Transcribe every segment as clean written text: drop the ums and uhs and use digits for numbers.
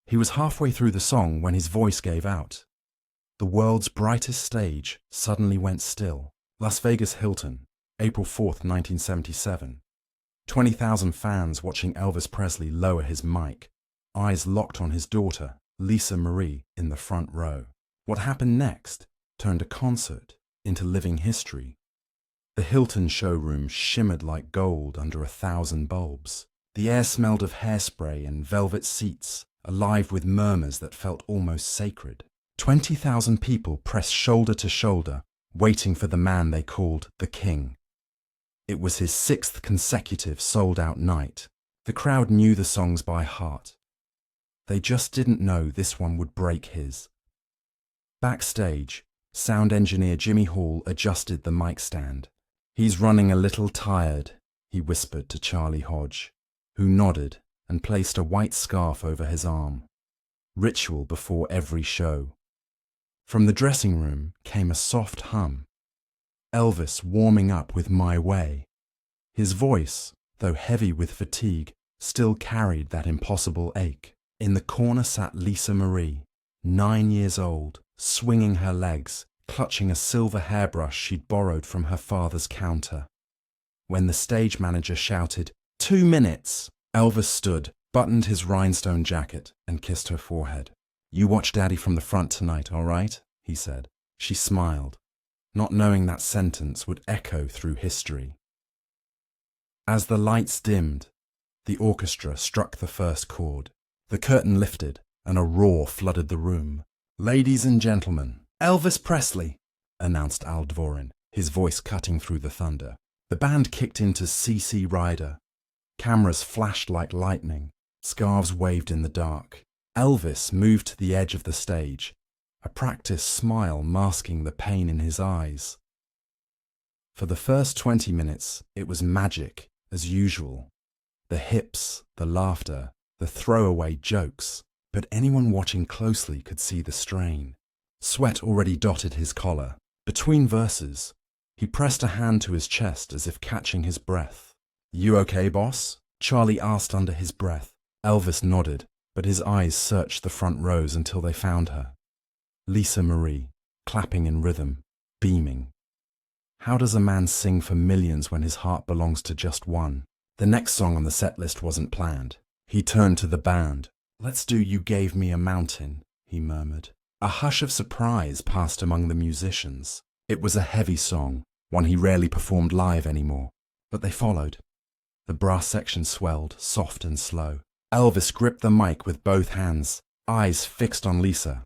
He was halfway through the song when his voice gave out. The world's brightest stage suddenly went still. Las Vegas Hilton, April 4th, 1977. 20,000 fans watching Elvis Presley lower his mic, eyes locked on his daughter, Lisa Marie, in the front row. What happened next turned a concert into living history. The Hilton showroom shimmered like gold under 1,000 bulbs. The air smelled of hairspray and velvet seats, alive with murmurs that felt almost sacred. 20,000 people pressed shoulder to shoulder, waiting for the man they called the King. It was his 6th consecutive sold-out night. The crowd knew the songs by heart. They just didn't know this one would break his. Backstage, sound engineer Jimmy Hall adjusted the mic stand. "He's running a little tired," he whispered to Charlie Hodge, who nodded and placed a white scarf over his arm. Ritual before every show. From the dressing room came a soft hum. Elvis warming up with My Way. His voice, though heavy with fatigue, still carried that impossible ache. In the corner sat Lisa Marie, 9 years old, swinging her legs, clutching a silver hairbrush she'd borrowed from her father's counter. When the stage manager shouted, "2 minutes," Elvis stood, buttoned his rhinestone jacket, and kissed her forehead. "You watch Daddy from the front tonight, all right?" he said. She smiled, not knowing that sentence would echo through history. As the lights dimmed, the orchestra struck the first chord. The curtain lifted, and a roar flooded the room. "Ladies and gentlemen, Elvis Presley," announced Al Dvorin, his voice cutting through the thunder. The band kicked into CC Rider. Cameras flashed like lightning. Scarves waved in the dark. Elvis moved to the edge of the stage, a practiced smile masking the pain in his eyes. For the first 20 minutes, it was magic, as usual. The hips, the laughter, the throwaway jokes. But anyone watching closely could see the strain. Sweat already dotted his collar. Between verses, he pressed a hand to his chest as if catching his breath. "You okay, boss?" Charlie asked under his breath. Elvis nodded, but his eyes searched the front rows until they found her. Lisa Marie, clapping in rhythm, beaming. How does a man sing for millions when his heart belongs to just one? The next song on the set list wasn't planned. He turned to the band. "Let's do You Gave Me a Mountain," he murmured. A hush of surprise passed among the musicians. It was a heavy song, one he rarely performed live anymore. But they followed. The brass section swelled, soft and slow. Elvis gripped the mic with both hands, eyes fixed on Lisa.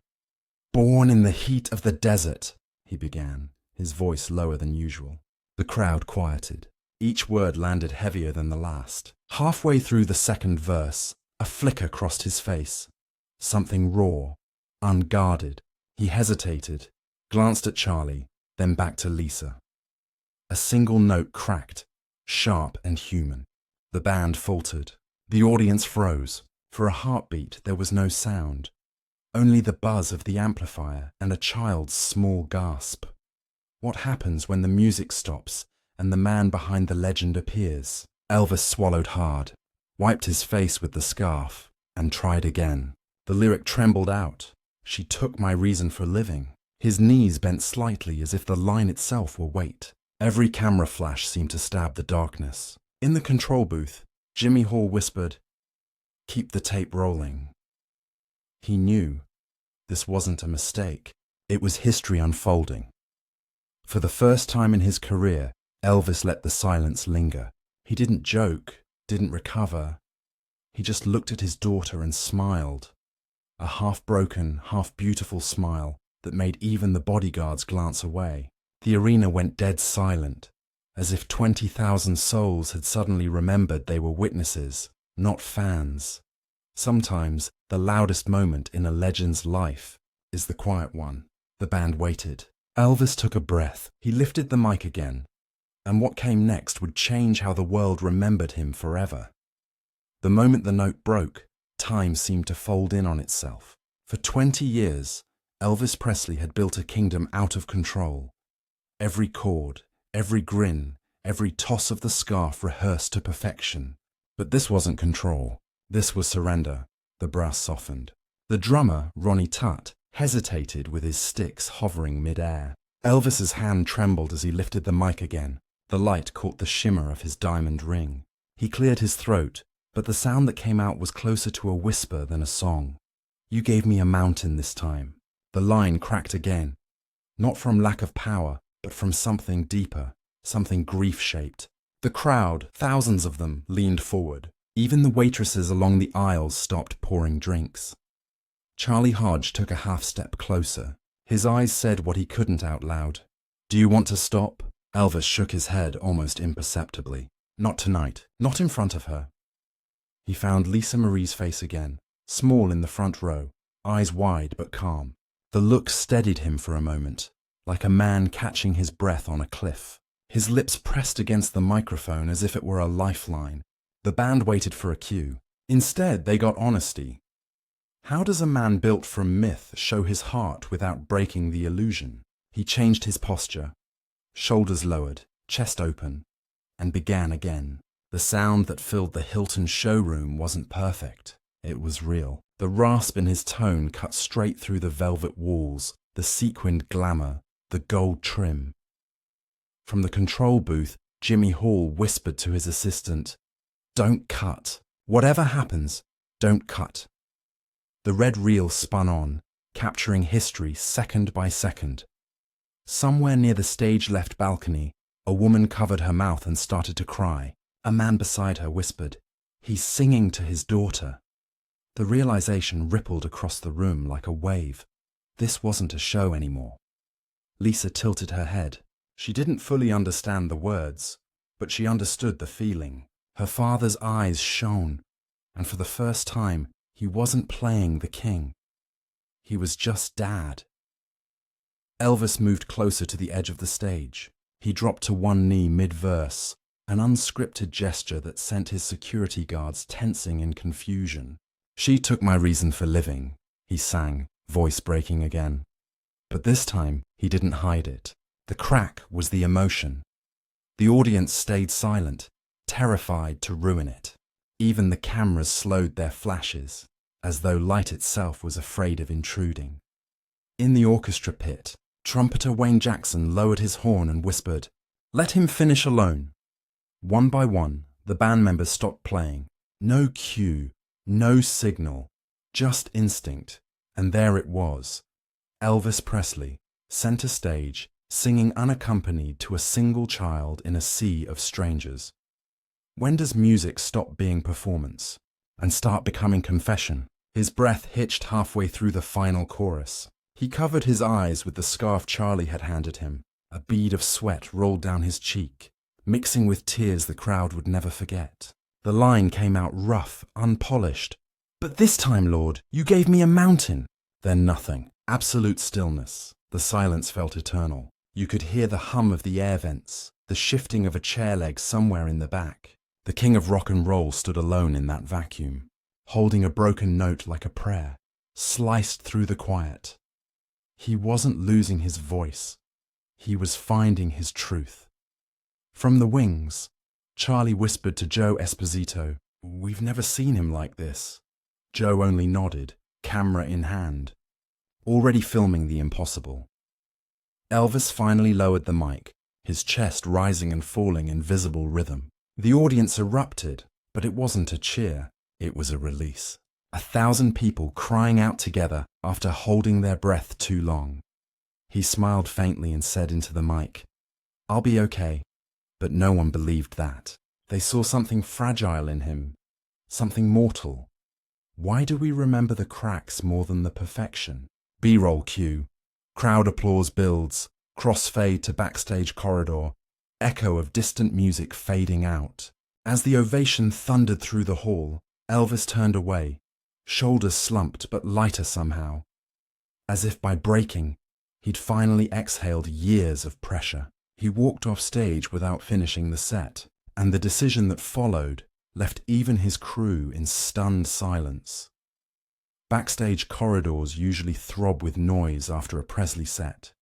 "Born in the heat of the desert," he began, his voice lower than usual. The crowd quieted. Each word landed heavier than the last. Halfway through the second verse, a flicker crossed his face. Something raw, unguarded. He hesitated, glanced at Charlie, then back to Lisa. A single note cracked, sharp and human. The band faltered. The audience froze. For a heartbeat, there was no sound. Only the buzz of the amplifier and a child's small gasp. What happens when the music stops and the man behind the legend appears? Elvis swallowed hard, wiped his face with the scarf, and tried again. The lyric trembled out. "She took my reason for living." His knees bent slightly as if the line itself were weight. Every camera flash seemed to stab the darkness. In the control booth, Jimmy Hall whispered, "Keep the tape rolling." He knew this wasn't a mistake. It was history unfolding. For the first time in his career, Elvis let the silence linger. He didn't joke, didn't recover. He just looked at his daughter and smiled. A half-broken, half-beautiful smile that made even the bodyguards glance away. The arena went dead silent, as if 20,000 souls had suddenly remembered they were witnesses, not fans. Sometimes the loudest moment in a legend's life is the quiet one. The band waited. Elvis took a breath. He lifted the mic again, and what came next would change how the world remembered him forever. The moment the note broke, time seemed to fold in on itself. For 20 years, Elvis Presley had built a kingdom out of control. Every chord, every grin, every toss of the scarf rehearsed to perfection. But this wasn't control. This was surrender. The brass softened. The drummer, Ronnie Tutt, hesitated with his sticks hovering mid-air. Elvis's hand trembled as he lifted the mic again. The light caught the shimmer of his diamond ring. He cleared his throat, but the sound that came out was closer to a whisper than a song. "You gave me a mountain this time." The line cracked again, not from lack of power, but from something deeper, something grief-shaped. The crowd, thousands of them, leaned forward. Even the waitresses along the aisles stopped pouring drinks. Charlie Hodge took a half-step closer. His eyes said what he couldn't out loud. "Do you want to stop?" Elvis shook his head almost imperceptibly. "Not tonight. Not in front of her." He found Lisa Marie's face again, small in the front row, eyes wide but calm. The look steadied him for a moment, like a man catching his breath on a cliff. His lips pressed against the microphone as if it were a lifeline. The band waited for a cue. Instead, they got honesty. How does a man built from myth show his heart without breaking the illusion? He changed his posture, shoulders lowered, chest open, and began again. The sound that filled the Hilton showroom wasn't perfect. It was real. The rasp in his tone cut straight through the velvet walls, the sequined glamour, the gold trim. From the control booth, Jimmy Hall whispered to his assistant, "Don't cut. Whatever happens, don't cut." The red reel spun on, capturing history second by second. Somewhere near the stage-left balcony, a woman covered her mouth and started to cry. A man beside her whispered, "He's singing to his daughter." The realization rippled across the room like a wave. This wasn't a show anymore. Lisa tilted her head. She didn't fully understand the words, but she understood the feeling. Her father's eyes shone, and for the first time, he wasn't playing the king. He was just Dad. Elvis moved closer to the edge of the stage. He dropped to one knee mid-verse, an unscripted gesture that sent his security guards tensing in confusion. "She took my reason for living," he sang, voice breaking again. But this time, he didn't hide it. The crack was the emotion. The audience stayed silent, terrified to ruin it. Even the cameras slowed their flashes, as though light itself was afraid of intruding. In the orchestra pit, trumpeter Wayne Jackson lowered his horn and whispered, "Let him finish alone." One by one, the band members stopped playing. No cue, no signal, just instinct. And there it was, Elvis Presley, center stage, singing unaccompanied to a single child in a sea of strangers. When does music stop being performance and start becoming confession? His breath hitched halfway through the final chorus. He covered his eyes with the scarf Charlie had handed him. A bead of sweat rolled down his cheek, mixing with tears the crowd would never forget. The line came out rough, unpolished. "But this time, Lord, you gave me a mountain." Then nothing. Absolute stillness. The silence felt eternal. You could hear the hum of the air vents, the shifting of a chair leg somewhere in the back. The king of rock and roll stood alone in that vacuum, holding a broken note like a prayer, sliced through the quiet. He wasn't losing his voice. He was finding his truth. From the wings, Charlie whispered to Joe Esposito, "We've never seen him like this." Joe only nodded, camera in hand, already filming the impossible. Elvis finally lowered the mic, his chest rising and falling in visible rhythm. The audience erupted, but it wasn't a cheer, it was a release. 1,000 people crying out together after holding their breath too long. He smiled faintly and said into the mic, "I'll be okay." But no one believed that. They saw something fragile in him, something mortal. Why do we remember the cracks more than the perfection? B-roll cue. Crowd applause builds, crossfade to backstage corridor, echo of distant music fading out. As the ovation thundered through the hall, Elvis turned away, shoulders slumped but lighter somehow. As if by breaking, he'd finally exhaled years of pressure. He walked off stage without finishing the set, and the decision that followed left even his crew in stunned silence. Backstage corridors usually throb with noise after a Presley set.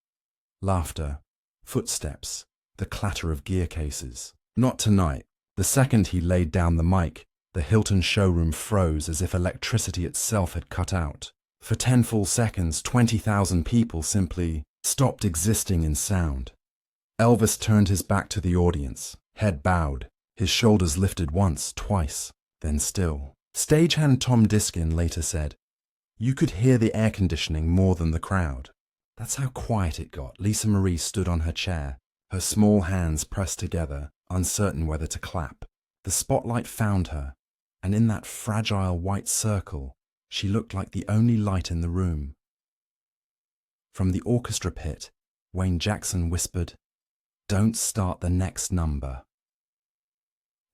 Laughter, footsteps, the clatter of gear cases. Not tonight. The second he laid down the mic, the Hilton showroom froze as if electricity itself had cut out. For 10 full seconds, 20,000 people simply stopped existing in sound. Elvis turned his back to the audience, head bowed, his shoulders lifted once, twice, then still. Stagehand Tom Diskin later said, "You could hear the air conditioning more than the crowd." That's how quiet it got. Lisa Marie stood on her chair, her small hands pressed together, uncertain whether to clap. The spotlight found her, and in that fragile white circle, she looked like the only light in the room. From the orchestra pit, Wayne Jackson whispered, "Don't start the next number."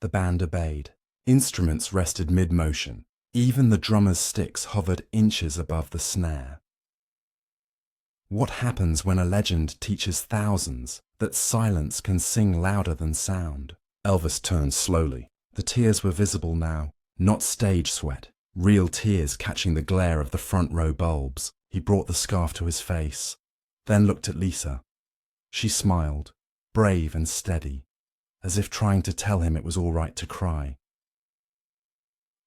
The band obeyed. Instruments rested mid-motion. Even the drummer's sticks hovered inches above the snare. What happens when a legend teaches thousands that silence can sing louder than sound? Elvis turned slowly. The tears were visible now, not stage sweat, real tears catching the glare of the front row bulbs. He brought the scarf to his face, then looked at Lisa. She smiled, brave and steady, as if trying to tell him it was all right to cry.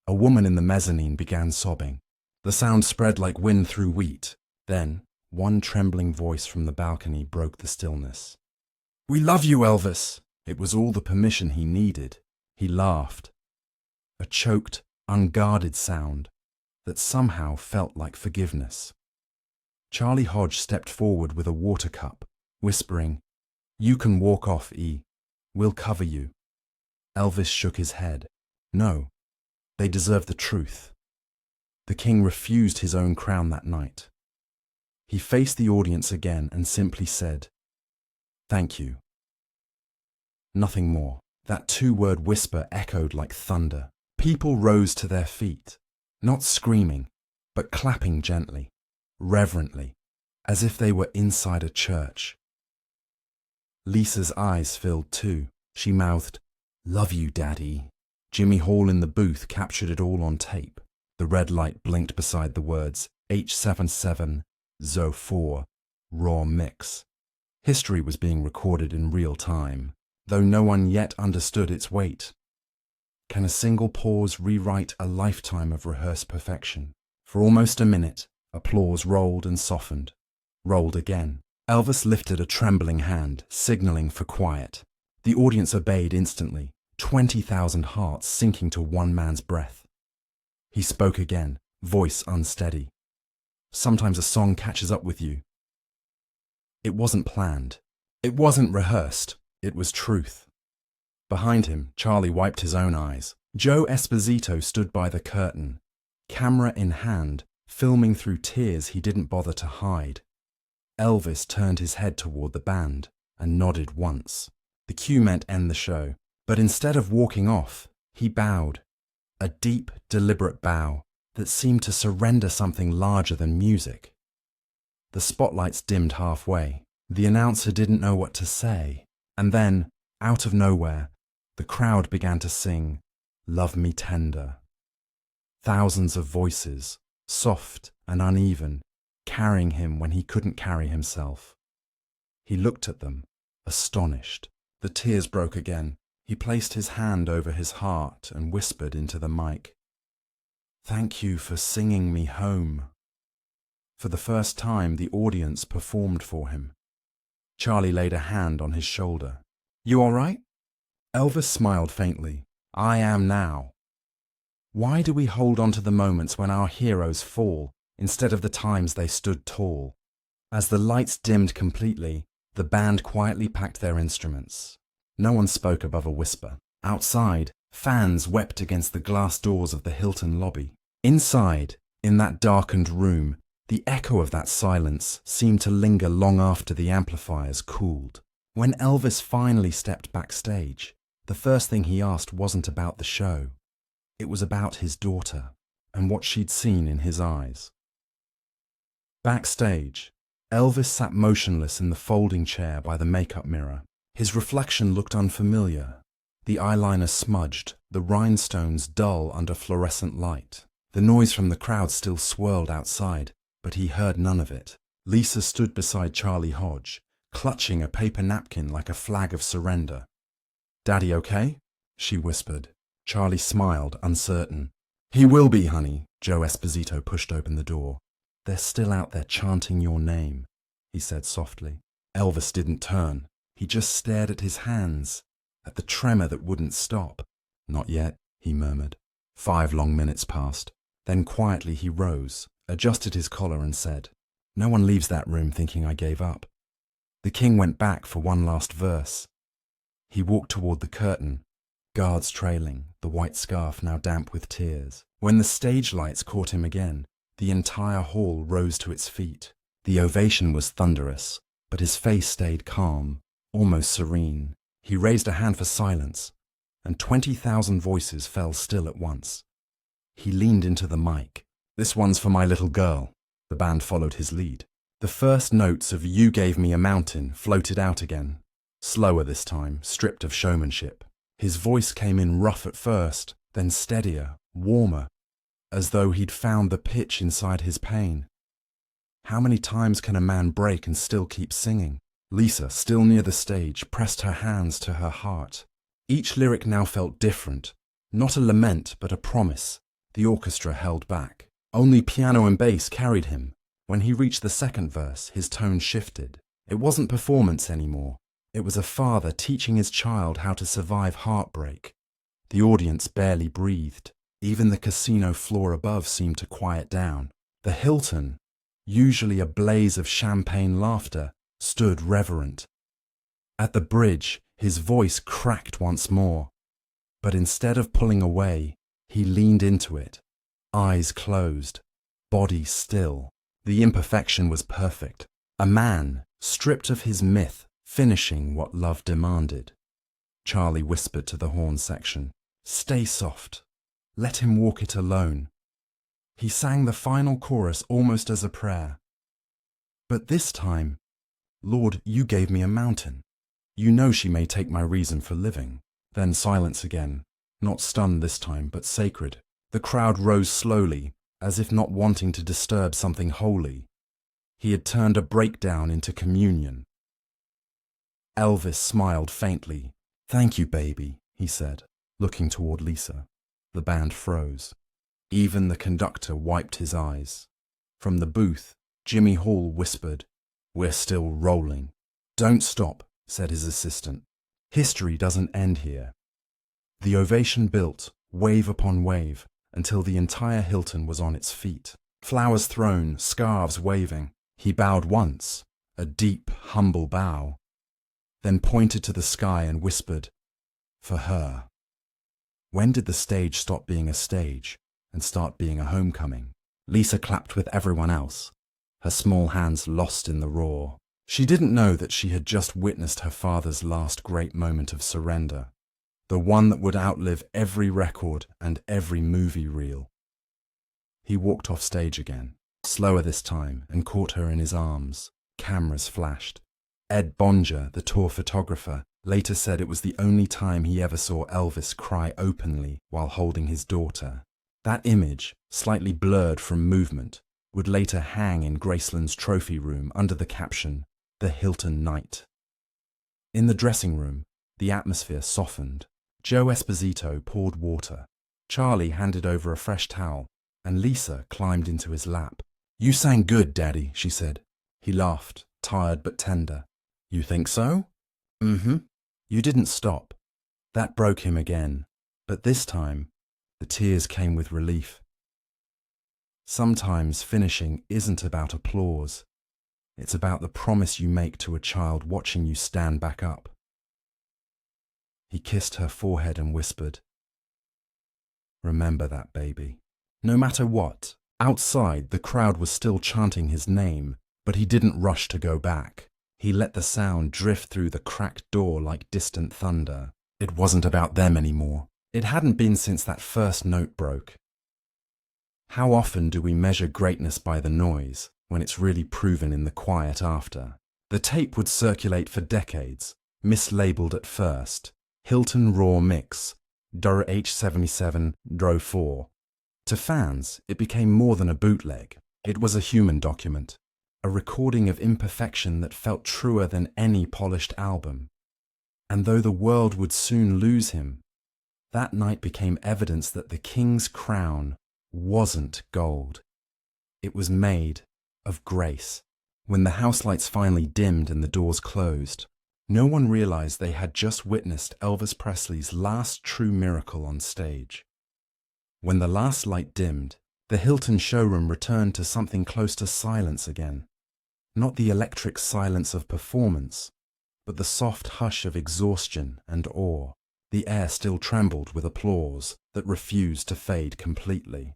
A woman in the mezzanine began sobbing. The sound spread like wind through wheat. Then, one trembling voice from the balcony broke the stillness. "We love you, Elvis!" It was all the permission he needed. He laughed. A choked, unguarded sound that somehow felt like forgiveness. Charlie Hodge stepped forward with a water cup, whispering, "You can walk off, E. We'll cover you." Elvis shook his head. No, they deserved the truth. The king refused his own crown that night. He faced the audience again and simply said, "Thank you." Nothing more. That two-word whisper echoed like thunder. People rose to their feet, not screaming, but clapping gently, reverently, as if they were inside a church. Lisa's eyes filled too. She mouthed, "Love you, Daddy." Jimmy Hall in the booth captured it all on tape. The red light blinked beside the words H77 Zo 4 Raw Mix. History was being recorded in real time, though no one yet understood its weight. Can a single pause rewrite a lifetime of rehearsed perfection? For almost a minute, applause rolled and softened, rolled again. Elvis lifted a trembling hand, signaling for quiet. The audience obeyed instantly, 20,000 hearts sinking to one man's breath. He spoke again, voice unsteady. "Sometimes a song catches up with you." It wasn't planned. It wasn't rehearsed. It was truth. Behind him, Charlie wiped his own eyes. Joe Esposito stood by the curtain, camera in hand, filming through tears he didn't bother to hide. Elvis turned his head toward the band and nodded once. The cue meant end the show, but instead of walking off, he bowed. A deep, deliberate bow that seemed to surrender something larger than music. The spotlights dimmed halfway. The announcer didn't know what to say. And then, out of nowhere, the crowd began to sing, "Love Me Tender." Thousands of voices, soft and uneven, carrying him when he couldn't carry himself. He looked at them, astonished. The tears broke again. He placed his hand over his heart and whispered into the mic, "Thank you for singing me home." For the first time, the audience performed for him. Charlie laid a hand on his shoulder. "You all right?" Elvis smiled faintly. "I am now." Why do we hold on to the moments when our heroes fall instead of the times they stood tall? As the lights dimmed completely, the band quietly packed their instruments. No one spoke above a whisper. Outside, fans wept against the glass doors of the Hilton lobby. Inside, in that darkened room, the echo of that silence seemed to linger long after the amplifiers cooled. When Elvis finally stepped backstage, the first thing he asked wasn't about the show. It was about his daughter and what she'd seen in his eyes. Backstage, Elvis sat motionless in the folding chair by the makeup mirror. His reflection looked unfamiliar, the eyeliner smudged, the rhinestones dull under fluorescent light. The noise from the crowd still swirled outside, but he heard none of it. Lisa stood beside Charlie Hodge, clutching a paper napkin like a flag of surrender. "Daddy okay?" she whispered. Charlie smiled, uncertain. "He will be, honey." Joe Esposito pushed open the door. They're still out there chanting your name, he said softly. Elvis didn't turn. He just stared at his hands, at the tremor that wouldn't stop. Not yet, he murmured. 5 long minutes passed. Then quietly he rose, adjusted his collar and said, "No one leaves that room thinking I gave up." The king went back for one last verse. He walked toward the curtain, guards trailing, the white scarf now damp with tears. When the stage lights caught him again, the entire hall rose to its feet. The ovation was thunderous, but his face stayed calm, almost serene. He raised a hand for silence, and 20,000 voices fell still at once. He leaned into the mic. "This one's for my little girl." The band followed his lead. The first notes of "You Gave Me a Mountain" floated out again, slower this time, stripped of showmanship. His voice came in rough at first, then steadier, warmer, as though he'd found the pitch inside his pain. How many times can a man break and still keep singing? Lisa, still near the stage, pressed her hands to her heart. Each lyric now felt different, not a lament but a promise. The orchestra held back. Only piano and bass carried him. When he reached the second verse, his tone shifted. It wasn't performance anymore. It was a father teaching his child how to survive heartbreak. The audience barely breathed. Even the casino floor above seemed to quiet down. The Hilton, usually a blaze of champagne laughter, stood reverent. At the bridge, his voice cracked once more. But instead of pulling away, he leaned into it, eyes closed, body still. The imperfection was perfect. A man, stripped of his myth, finishing what love demanded. Charlie whispered to the horn section, "Stay soft. Let him walk it alone." He sang the final chorus almost as a prayer. But this time, "Lord, you gave me a mountain. You know she may take my reason for living." Then silence again, not stunned this time, but sacred. The crowd rose slowly, as if not wanting to disturb something holy. He had turned a breakdown into communion. Elvis smiled faintly. "Thank you, baby," he said, looking toward Lisa. The band froze. Even the conductor wiped his eyes. From the booth, Jimmy Hall whispered, "We're still rolling." "Don't stop," said his assistant. "History doesn't end here." The ovation built, wave upon wave, until the entire Hilton was on its feet. Flowers thrown, scarves waving. He bowed once, a deep, humble bow, then pointed to the sky and whispered, "For her." When did the stage stop being a stage and start being a homecoming? Lisa clapped with everyone else, her small hands lost in the roar. She didn't know that she had just witnessed her father's last great moment of surrender, the one that would outlive every record and every movie reel. He walked off stage again, slower this time, and caught her in his arms. Cameras flashed. Ed Bonger, the tour photographer, later said it was the only time he ever saw Elvis cry openly while holding his daughter. That image, slightly blurred from movement, would later hang in Graceland's trophy room under the caption, "The Hilton Night." In the dressing room, the atmosphere softened. Joe Esposito poured water. Charlie handed over a fresh towel, and Lisa climbed into his lap. "You sang good, Daddy," she said. He laughed, tired but tender. "You think so?" "Mm-hmm." You didn't stop. That broke him again, but this time, the tears came with relief. Sometimes finishing isn't about applause. It's about the promise you make to a child watching you stand back up. He kissed her forehead and whispered, "Remember that, baby." No matter what, outside the crowd was still chanting his name, but he didn't rush to go back. He let the sound drift through the cracked door like distant thunder. It wasn't about them anymore. It hadn't been since that first note broke. How often do we measure greatness by the noise, when it's really proven in the quiet after? The tape would circulate for decades, mislabeled at first. Hilton Raw Mix, Doro H77, Dro 4. To fans, it became more than a bootleg. It was a human document, a recording of imperfection that felt truer than any polished album. And though the world would soon lose him, that night became evidence that the king's crown wasn't gold. It was made of grace. When the house lights finally dimmed and the doors closed, no one realized they had just witnessed Elvis Presley's last true miracle on stage. When the last light dimmed, the Hilton showroom returned to something close to silence again. Not the electric silence of performance, but the soft hush of exhaustion and awe. The air still trembled with applause that refused to fade completely.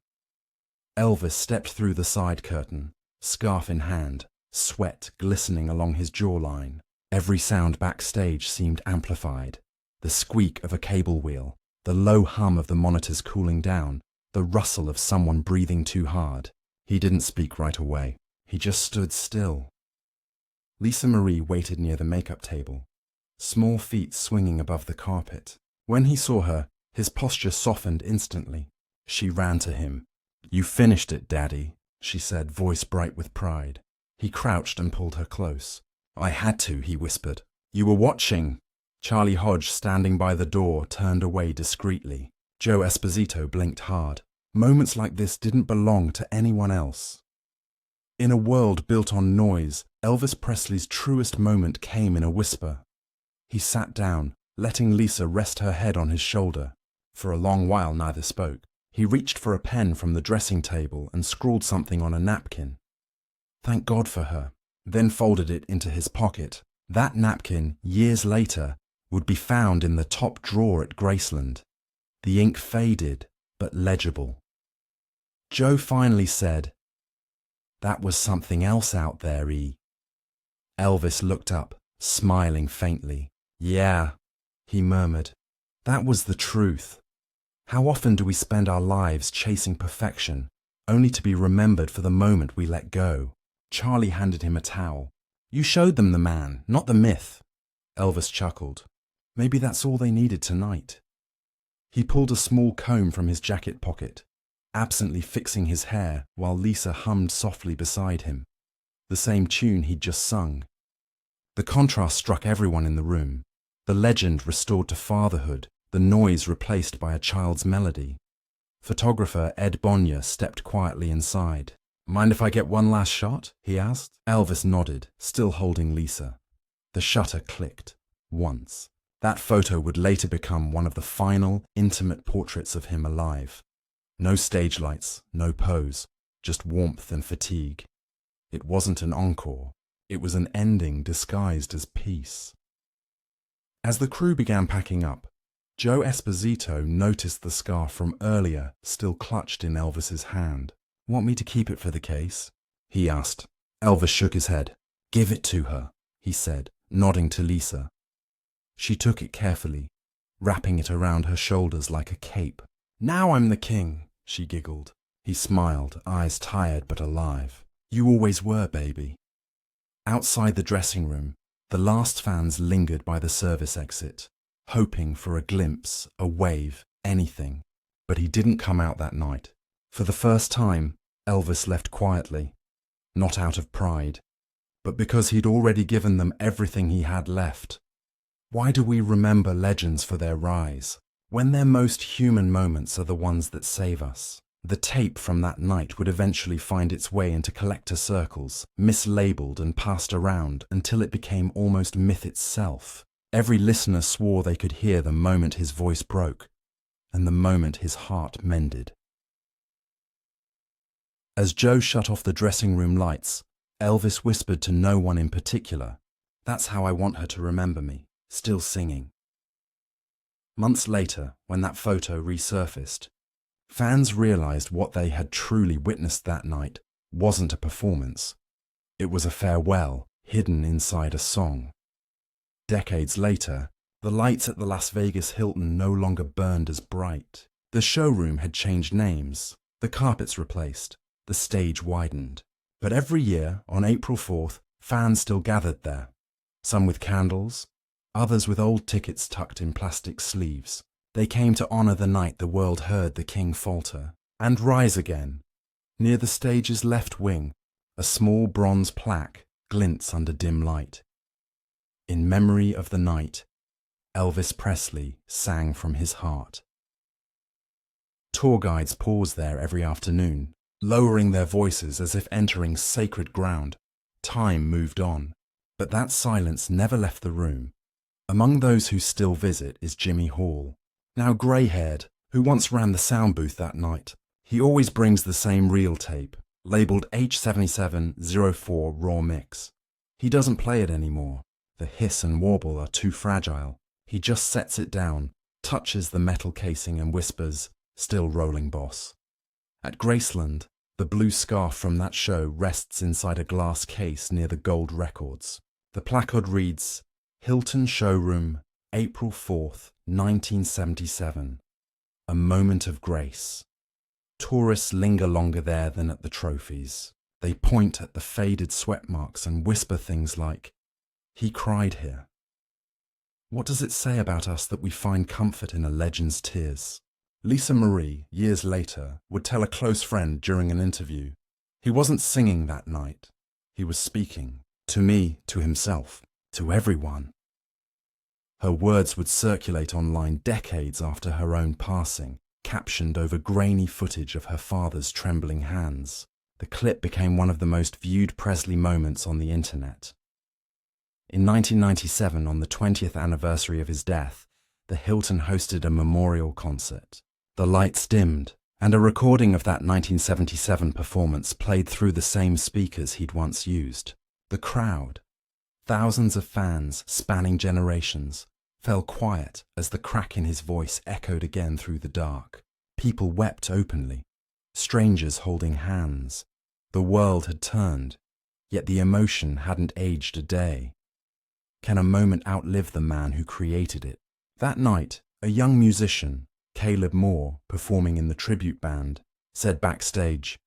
Elvis stepped through the side curtain, scarf in hand, sweat glistening along his jawline. Every sound backstage seemed amplified. The squeak of a cable wheel, the low hum of the monitors cooling down, the rustle of someone breathing too hard. He didn't speak right away. He just stood still. Lisa Marie waited near the makeup table, small feet swinging above the carpet. When he saw her, his posture softened instantly. She ran to him. "You finished it, Daddy," she said, voice bright with pride. He crouched and pulled her close. "I had to," he whispered. "You were watching." Charlie Hodge, standing by the door, turned away discreetly. Joe Esposito blinked hard. Moments like this didn't belong to anyone else. In a world built on noise, Elvis Presley's truest moment came in a whisper. He sat down, letting Lisa rest her head on his shoulder. For a long while neither spoke. He reached for a pen from the dressing table and scrawled something on a napkin. Thank God for her, then folded it into his pocket. That napkin, years later, would be found in the top drawer at Graceland. The ink faded, but legible. Joe finally said, "That was something else out there, E." Elvis looked up, smiling faintly. "Yeah," he murmured. "That was the truth. How often do we spend our lives chasing perfection, only to be remembered for the moment we let go?" Charlie handed him a towel. "You showed them the man, not the myth." Elvis chuckled. Maybe that's all they needed tonight. He pulled a small comb from his jacket pocket, absently fixing his hair while Lisa hummed softly beside him, the same tune he'd just sung. The contrast struck everyone in the room. The legend restored to fatherhood, the noise replaced by a child's melody. Photographer Ed Bonnier stepped quietly inside. "Mind if I get one last shot?" he asked. Elvis nodded, still holding Lisa. The shutter clicked, once. That photo would later become one of the final, intimate portraits of him alive. No stage lights, no pose, just warmth and fatigue. It wasn't an encore. It was an ending disguised as peace. As the crew began packing up, Joe Esposito noticed the scarf from earlier still clutched in Elvis's hand. "Want me to keep it for the case?" he asked. Elvis shook his head. "Give it to her," he said, nodding to Lisa. She took it carefully, wrapping it around her shoulders like a cape. "Now I'm the king," she giggled. He smiled, eyes tired but alive. "You always were, baby." Outside the dressing room, the last fans lingered by the service exit, hoping for a glimpse, a wave, anything. But he didn't come out that night. For the first time, Elvis left quietly, not out of pride, but because he'd already given them everything he had left. Why do we remember legends for their rise, when their most human moments are the ones that save us? The tape from that night would eventually find its way into collector circles, mislabeled and passed around until it became almost myth itself. Every listener swore they could hear the moment his voice broke, and the moment his heart mended. As Joe shut off the dressing room lights, Elvis whispered to no one in particular, "That's how I want her to remember me," still singing. Months later, when that photo resurfaced, fans realized what they had truly witnessed that night wasn't a performance. It was a farewell hidden inside a song. Decades later, the lights at the Las Vegas Hilton no longer burned as bright. The showroom had changed names, the carpets replaced, the stage widened. But every year, on April 4th, fans still gathered there, some with candles, others with old tickets tucked in plastic sleeves. They came to honor the night the world heard the king falter and rise again. Near the stage's left wing, a small bronze plaque glints under dim light. In memory of the night, Elvis Presley sang from his heart. Tour guides pause there every afternoon, lowering their voices as if entering sacred ground. Time moved on, but that silence never left the room. Among those who still visit is Jimmy Hall, now grey-haired, who once ran the sound booth that night. He always brings the same reel tape, labelled H7704 Raw Mix. He doesn't play it anymore. The hiss and warble are too fragile. He just sets it down, touches the metal casing and whispers, "Still rolling, boss." At Graceland, the blue scarf from that show rests inside a glass case near the gold records. The placard reads, "Hilton Showroom, April 4th, 1977. A moment of grace." Tourists linger longer there than at the trophies. They point at the faded sweat marks and whisper things like, "He cried here." What does it say about us that we find comfort in a legend's tears? Lisa Marie, years later, would tell a close friend during an interview, "He wasn't singing that night. He was speaking. To me, to himself, to everyone." Her words would circulate online decades after her own passing, captioned over grainy footage of her father's trembling hands. The clip became one of the most viewed Presley moments on the internet. In 1997, on the 20th anniversary of his death, the Hilton hosted a memorial concert. The lights dimmed, and a recording of that 1977 performance played through the same speakers he'd once used. The crowd, thousands of fans spanning generations, fell quiet as the crack in his voice echoed again through the dark. People wept openly, strangers holding hands. The world had turned, yet the emotion hadn't aged a day. Can a moment outlive the man who created it? That night, a young musician, Caleb Moore, performing in the tribute band, said backstage,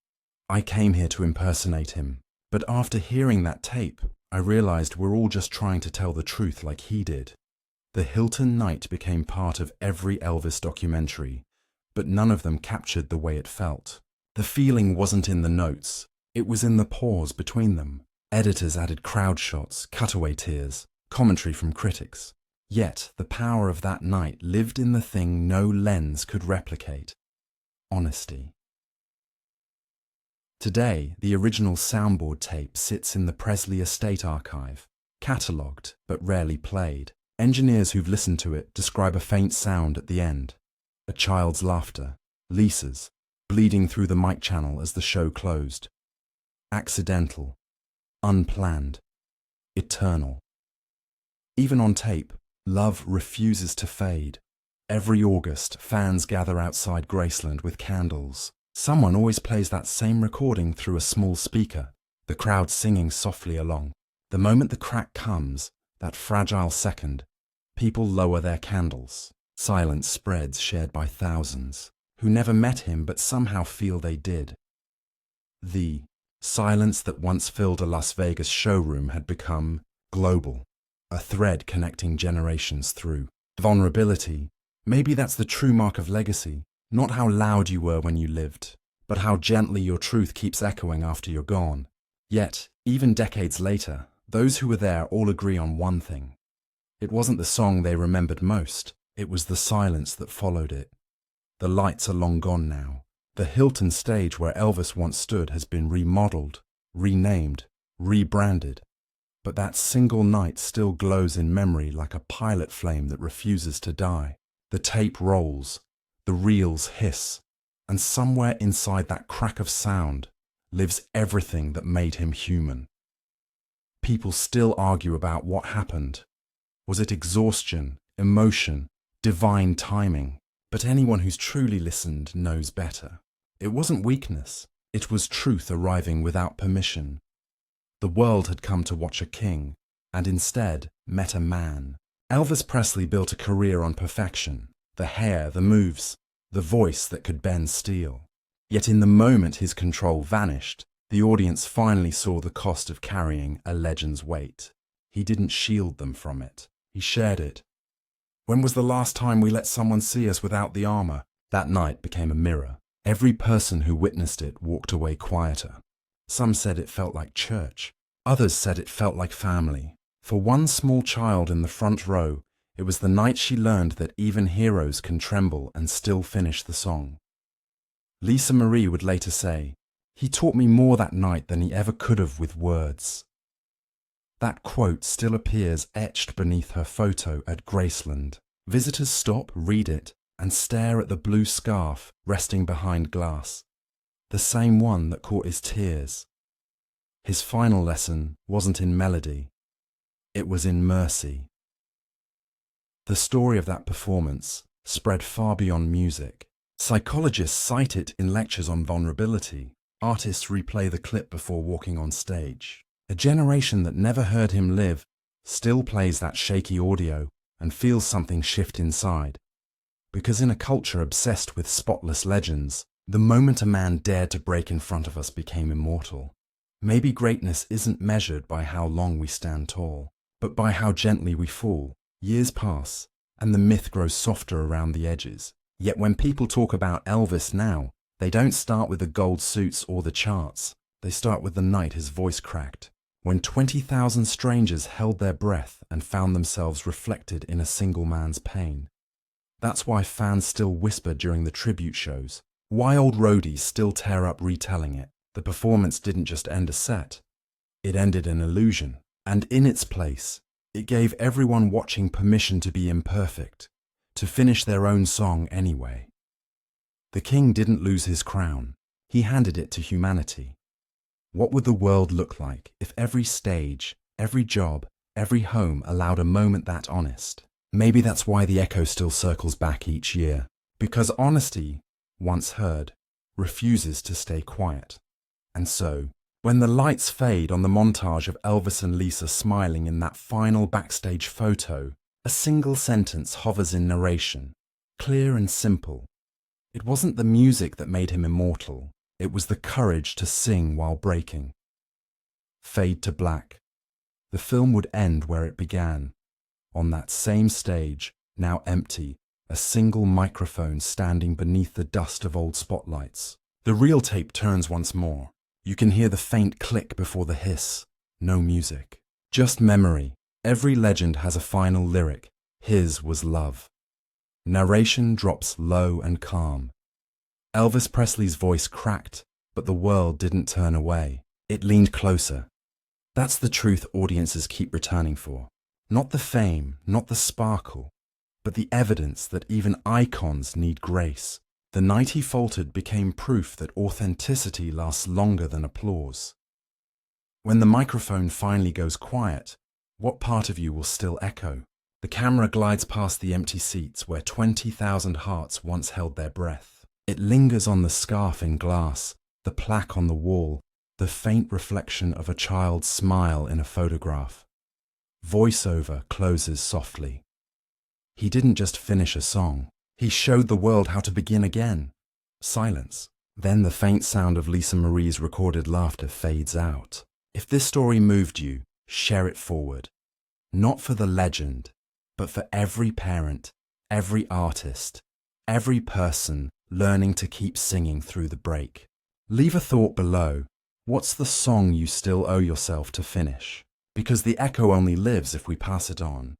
"I came here to impersonate him, but after hearing that tape, I realized we're all just trying to tell the truth like he did." The Hilton night became part of every Elvis documentary, but none of them captured the way it felt. The feeling wasn't in the notes, it was in the pause between them. Editors added crowd shots, cutaway tears, commentary from critics. Yet the power of that night lived in the thing no lens could replicate: honesty. Today, the original soundboard tape sits in the Presley Estate Archive, catalogued but rarely played. Engineers who've listened to it describe a faint sound at the end, a child's laughter, Lisa's, bleeding through the mic channel as the show closed. Accidental, unplanned, eternal. Even on tape, love refuses to fade. Every August, fans gather outside Graceland with candles. Someone always plays that same recording through a small speaker, the crowd singing softly along. The moment the crack comes, that fragile second, people lower their candles. Silence spreads, shared by thousands, who never met him but somehow feel they did. The silence that once filled a Las Vegas showroom had become global, a thread connecting generations through. Vulnerability, maybe that's the true mark of legacy, not how loud you were when you lived, but how gently your truth keeps echoing after you're gone. Yet, even decades later, those who were there all agree on one thing. It wasn't the song they remembered most, it was the silence that followed it. The lights are long gone now. The Hilton stage where Elvis once stood has been remodeled, renamed, rebranded. But that single night still glows in memory like a pilot flame that refuses to die. The tape rolls, the reels hiss, and somewhere inside that crack of sound lives everything that made him human. People still argue about what happened. Was it exhaustion, emotion, divine timing? But anyone who's truly listened knows better. It wasn't weakness, it was truth arriving without permission. The world had come to watch a king, and instead met a man. Elvis Presley built a career on perfection, the hair, the moves, the voice that could bend steel. Yet in the moment his control vanished, the audience finally saw the cost of carrying a legend's weight. He didn't shield them from it, he shared it. When was the last time we let someone see us without the armor? That night became a mirror. Every person who witnessed it walked away quieter. Some said it felt like church. Others said it felt like family. For one small child in the front row, it was the night she learned that even heroes can tremble and still finish the song. Lisa Marie would later say, He taught me more that night than he ever could have with words. That quote still appears etched beneath her photo at Graceland. Visitors stop, read it, and stare at the blue scarf resting behind glass, the same one that caught his tears. His final lesson wasn't in melody, it was in mercy. The story of that performance spread far beyond music. Psychologists cite it in lectures on vulnerability. Artists replay the clip before walking on stage. A generation that never heard him live still plays that shaky audio and feels something shift inside. Because in a culture obsessed with spotless legends, the moment a man dared to break in front of us became immortal. Maybe greatness isn't measured by how long we stand tall, but by how gently we fall. Years pass, and the myth grows softer around the edges. Yet when people talk about Elvis now, they don't start with the gold suits or the charts. They start with the night his voice cracked, when 20,000 strangers held their breath and found themselves reflected in a single man's pain. That's why fans still whisper during the tribute shows, why old roadies still tear up retelling it. The performance didn't just end a set, it ended an illusion. And in its place, it gave everyone watching permission to be imperfect, to finish their own song anyway. The king didn't lose his crown, he handed it to humanity. What would the world look like if every stage, every job, every home allowed a moment that honest? Maybe that's why the echo still circles back each year. Because honesty, once heard, refuses to stay quiet. And so, when the lights fade on the montage of Elvis and Lisa smiling in that final backstage photo, a single sentence hovers in narration, clear and simple. It wasn't the music that made him immortal. It was the courage to sing while breaking. Fade to black. The film would end where it began. On that same stage, now empty, a single microphone standing beneath the dust of old spotlights. The reel tape turns once more. You can hear the faint click before the hiss. No music. Just memory. Every legend has a final lyric. His was love. Narration drops low and calm. Elvis Presley's voice cracked, but the world didn't turn away. It leaned closer. That's the truth audiences keep returning for. Not the fame, not the sparkle, but the evidence that even icons need grace. The night he faltered became proof that authenticity lasts longer than applause. When the microphone finally goes quiet, what part of you will still echo? The camera glides past the empty seats where 20,000 hearts once held their breath. It lingers on the scarf in glass, the plaque on the wall, the faint reflection of a child's smile in a photograph. Voiceover closes softly. He didn't just finish a song. He showed the world how to begin again. Silence. Then the faint sound of Lisa Marie's recorded laughter fades out. If this story moved you, share it forward. Not for the legend, but for every parent, every artist, every person learning to keep singing through the break. Leave a thought below. What's the song you still owe yourself to finish? Because the echo only lives if we pass it on.